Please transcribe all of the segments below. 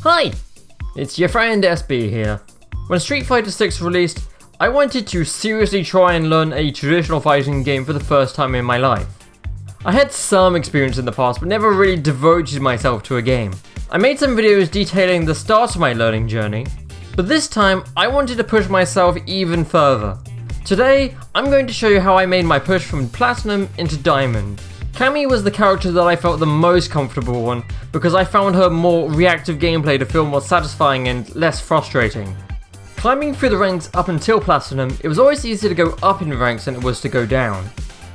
Hi! It's your friend SB here. When Street Fighter 6 released, I wanted to seriously try and learn a traditional fighting game for the first time in my life. I had some experience in the past, but never really devoted myself to a game. I made some videos detailing the start of my learning journey, but this time I wanted to push myself even further. Today, I'm going to show you how I made my push from Platinum into Diamond. Cammy was the character that I felt the most comfortable on because I found her more reactive gameplay to feel more satisfying and less frustrating. Climbing through the ranks up until Platinum, it was always easier to go up in ranks than it was to go down.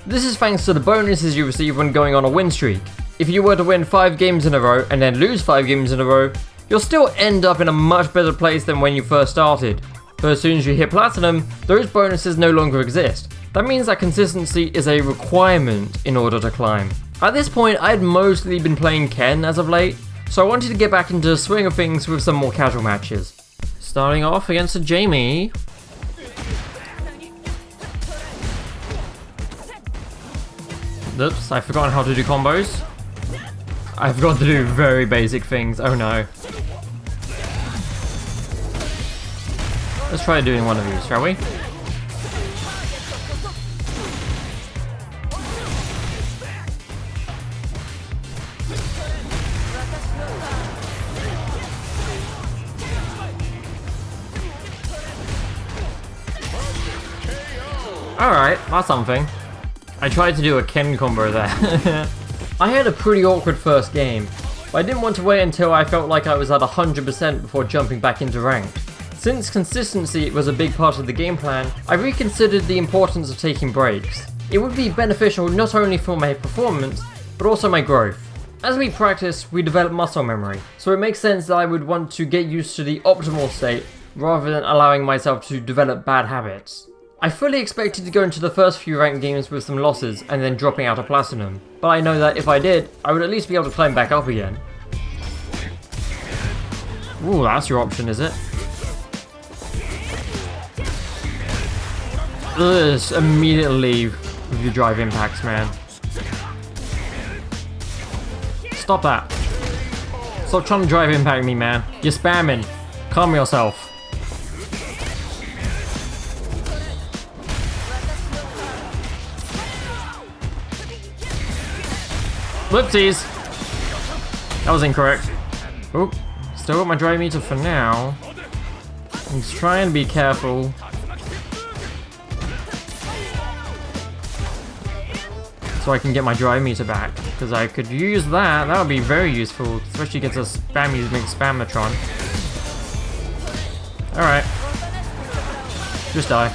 This is thanks to the bonuses you receive when going on a win streak. If you were to win 5 games in a row and then lose 5 games in a row, you'll still end up in a much better place than when you first started. But as soon as you hit Platinum, those bonuses no longer exist. That means that consistency is a requirement in order to climb. At this point, I had mostly been playing Ken as of late, so I wanted to get back into the swing of things with some more casual matches. Starting off against a Jamie. Oops, I've forgotten how to do combos. I forgot to do very basic things, oh no. Let's try doing one of these, shall we? Alright, that's something. I tried to do a Ken combo there. I had a pretty awkward first game, but I didn't want to wait until I felt like I was at 100% before jumping back into ranked. Since consistency was a big part of the game plan, I reconsidered the importance of taking breaks. It would be beneficial not only for my performance, but also my growth. As we practice, we develop muscle memory, so it makes sense that I would want to get used to the optimal state rather than allowing myself to develop bad habits. I fully expected to go into the first few ranked games with some losses and then dropping out of Platinum, but I know that if I did, I would at least be able to climb back up again. Ooh, that's your option, is it? Ugh, just immediately leave with your drive impacts, man. Stop that. Stop trying to drive impact me, man. You're spamming. Calm yourself. Whoopsies! That was incorrect. Oh, still got my drive meter for now. I'm just trying to be careful. So I can get my drive meter back, because I could use that. That would be very useful, especially against a spammy big Spammatron. Alright. Just die.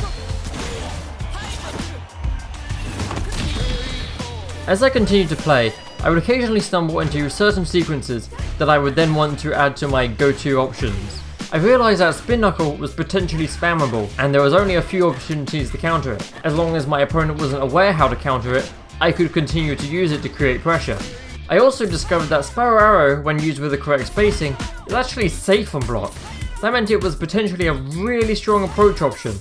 As I continued to play, I would occasionally stumble into certain sequences that I would then want to add to my go-to options. I realised that Spin Knuckle was potentially spammable, and there was only a few opportunities to counter it. As long as my opponent wasn't aware how to counter it, I could continue to use it to create pressure. I also discovered that Spiral Arrow, when used with the correct spacing, is actually safe on block. That meant it was potentially a really strong approach option,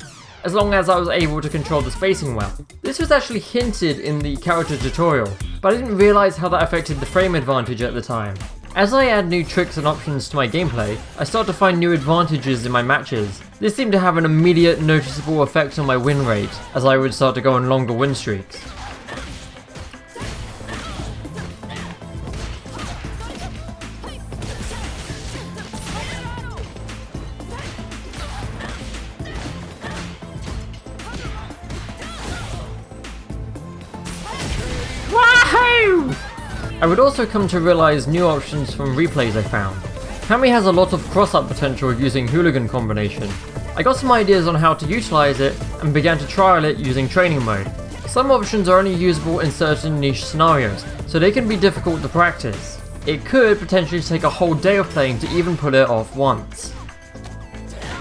as long as I was able to control the spacing well. This was actually hinted in the character tutorial, but I didn't realise how that affected the frame advantage at the time. As I add new tricks and options to my gameplay, I start to find new advantages in my matches. This seemed to have an immediate noticeable effect on my win rate, as I would start to go on longer win streaks. I would also come to realise new options from replays I found. Cammy has a lot of cross-up potential using Hooligan combination. I got some ideas on how to utilise it and began to trial it using training mode. Some options are only usable in certain niche scenarios, so they can be difficult to practice. It could potentially take a whole day of playing to even pull it off once.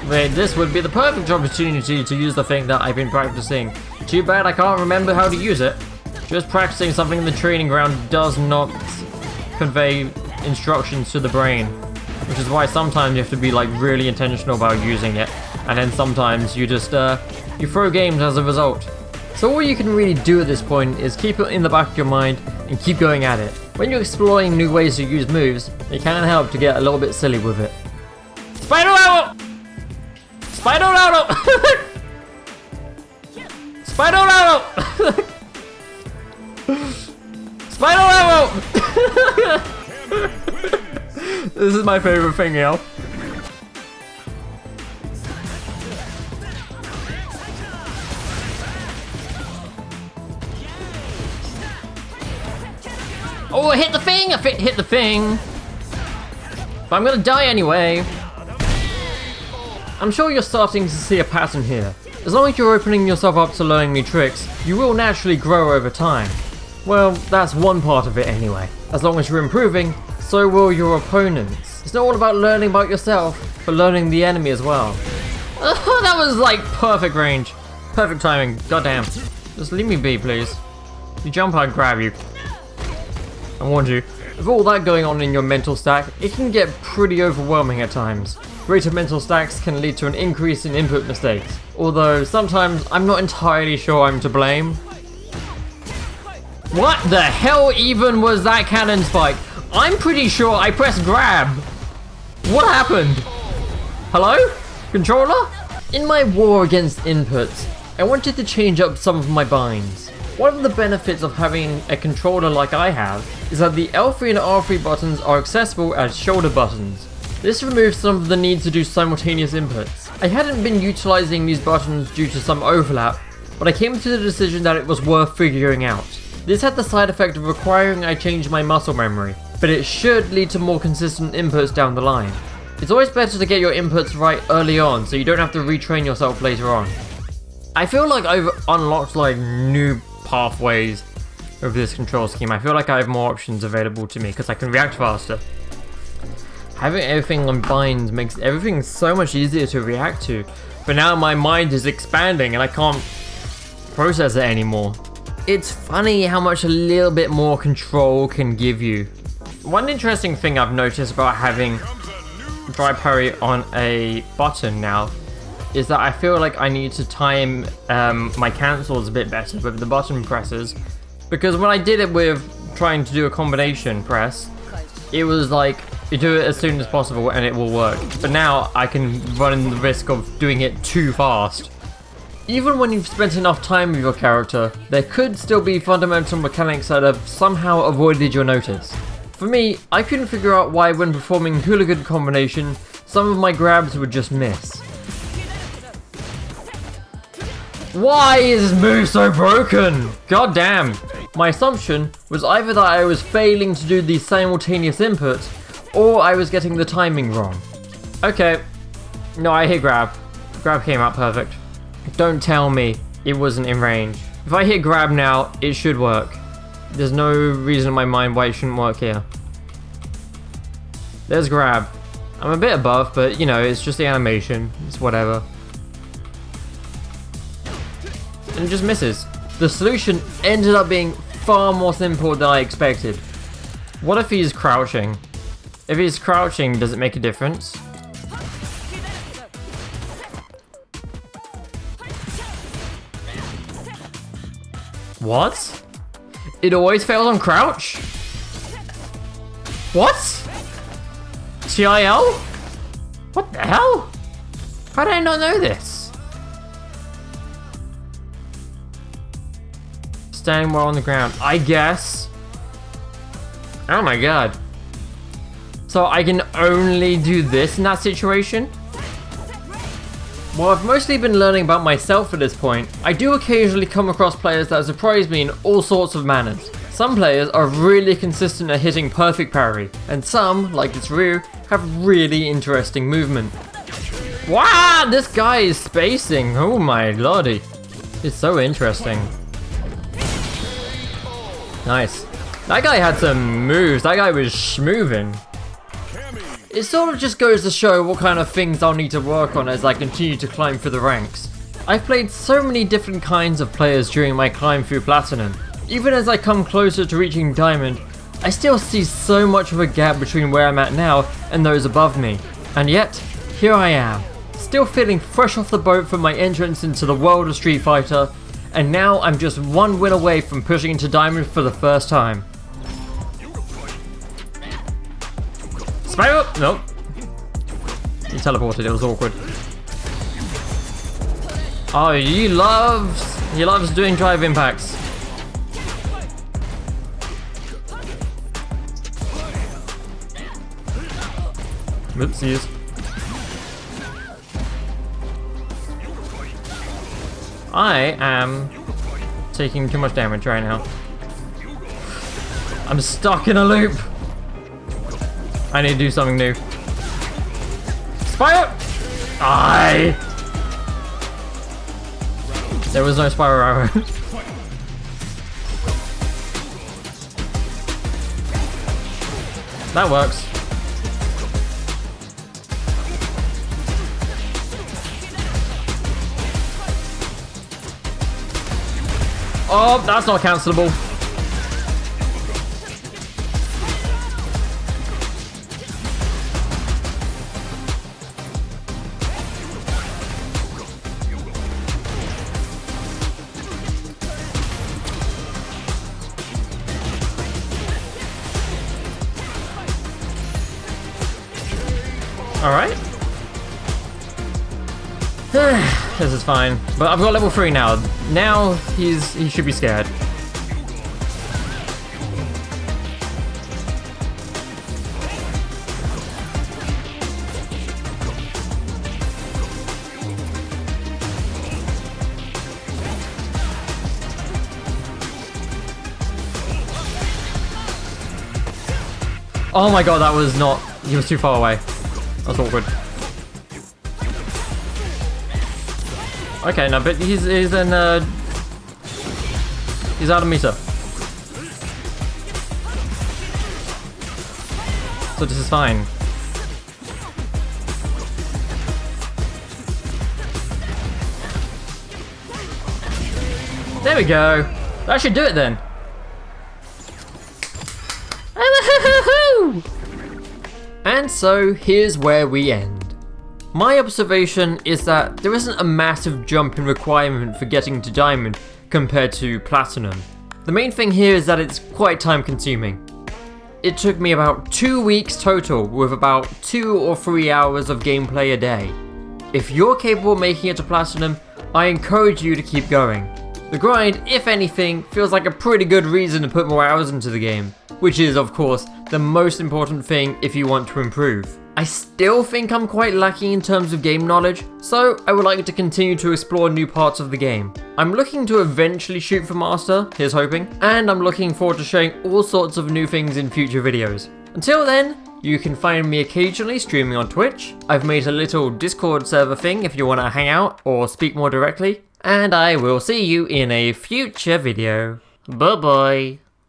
Wait, this would be the perfect opportunity to use the thing that I've been practicing. Too bad I can't remember how to use it. Just practicing something in the training ground does not convey instructions to the brain, which is why sometimes you have to be like really intentional about using it, and then sometimes you just you throw games as a result. So all you can really do at this point is keep it in the back of your mind and keep going at it. When you're exploring new ways to use moves, it can help to get a little bit silly with it. Spider Arrow! Spider Arrow! Spider Arrow! Spider Arrow! This is my favorite thing, yo. Oh, I hit the thing! I hit the thing! But I'm gonna die anyway. I'm sure you're starting to see a pattern here. As long as you're opening yourself up to learning new tricks, you will naturally grow over time. Well, that's one part of it anyway. As long as you're improving, so will your opponents. It's not all about learning about yourself, but learning the enemy as well. Oh, that was like perfect range. Perfect timing, goddamn. Just leave me be, please. If you jump, I'll grab you. I warned you. With all that going on in your mental stack, it can get pretty overwhelming at times. Greater mental stacks can lead to an increase in input mistakes, although sometimes I'm not entirely sure I'm to blame. What the hell even was that cannon spike? I'm pretty sure I pressed grab. What happened? Hello? Controller? In my war against inputs, I wanted to change up some of my binds. One of the benefits of having a controller like I have is that the L3 and R3 buttons are accessible as shoulder buttons. This removes some of the need to do simultaneous inputs. I hadn't been utilizing these buttons due to some overlap, but I came to the decision that it was worth figuring out. This had the side effect of requiring I change my muscle memory, but it should lead to more consistent inputs down the line. It's always better to get your inputs right early on so you don't have to retrain yourself later on. I feel like I've unlocked like new pathways of this control scheme. I feel like I have more options available to me because I can react faster. Having everything on binds makes everything so much easier to react to, but now my mind is expanding and I can't process it anymore. It's funny how much a little bit more control can give you. One interesting thing I've noticed about having dry parry on a button now is that I feel like I need to time my cancels a bit better with the button presses, because when I did it with trying to do a combination press, it was like you do it as soon as possible and it will work, but now I can run the risk of doing it too fast. Even when you've spent enough time with your character, there could still be fundamental mechanics that have somehow avoided your notice. For me, I couldn't figure out why when performing hooligan combination, some of my grabs would just miss. Why is this move so broken? God damn. My assumption was either that I was failing to do the simultaneous inputs, or I was getting the timing wrong. Okay. No, I hit grab. Grab came out perfect. Don't tell me it wasn't in range. If I hit grab now, it should work. There's no reason in my mind why it shouldn't work here. There's grab. I'm a bit above, but you know, it's just the animation. It's whatever. And it just misses. The solution ended up being far more simple than I expected. What if he's crouching? If he's crouching, does it make a difference? What? It always fails on crouch? What? TIL? What the hell? How did I not know this? Standing while on the ground, I guess. Oh my god. So I can only do this in that situation? While I've mostly been learning about myself at this point, I do occasionally come across players that surprise me in all sorts of manners. Some players are really consistent at hitting perfect parry, and some, like this Ryu, have really interesting movement. Wow, this guy is spacing, oh my lordy. It's so interesting. Nice. That guy had some moves, that guy was schmoovin'. It sort of just goes to show what kind of things I'll need to work on as I continue to climb through the ranks. I've played so many different kinds of players during my climb through Platinum. Even as I come closer to reaching Diamond, I still see so much of a gap between where I'm at now and those above me. And yet, here I am, still feeling fresh off the boat from my entrance into the world of Street Fighter, and now I'm just one win away from pushing into Diamond for the first time. Nope. He teleported, it was awkward. Oh, he loves doing drive impacts. Oopsies. I am taking too much damage right now. I'm stuck in a loop. I need to do something new. Spire! Aye! There was no Spyro arrow. That works. Oh, that's not cancelable. All right. This is fine, but I've got level 3 now. Now he should be scared. Oh my god, that was not. He was too far away. That's awkward. Okay, no, but he's out of meter. So this is fine. There we go. That should do it then. And so here's where we end. My observation is that there isn't a massive jump in requirement for getting to Diamond compared to Platinum. The main thing here is that it's quite time consuming. It took me about 2 weeks total with about 2 or 3 hours of gameplay a day. If you're capable of making it to Platinum, I encourage you to keep going. The grind, if anything, feels like a pretty good reason to put more hours into the game, which is of course the most important thing if you want to improve. I still think I'm quite lacking in terms of game knowledge, so I would like to continue to explore new parts of the game. I'm looking to eventually shoot for Master, here's hoping, and I'm looking forward to showing all sorts of new things in future videos. Until then, you can find me occasionally streaming on Twitch. I've made a little Discord server thing if you want to hang out or speak more directly, and I will see you in a future video. Bye bye.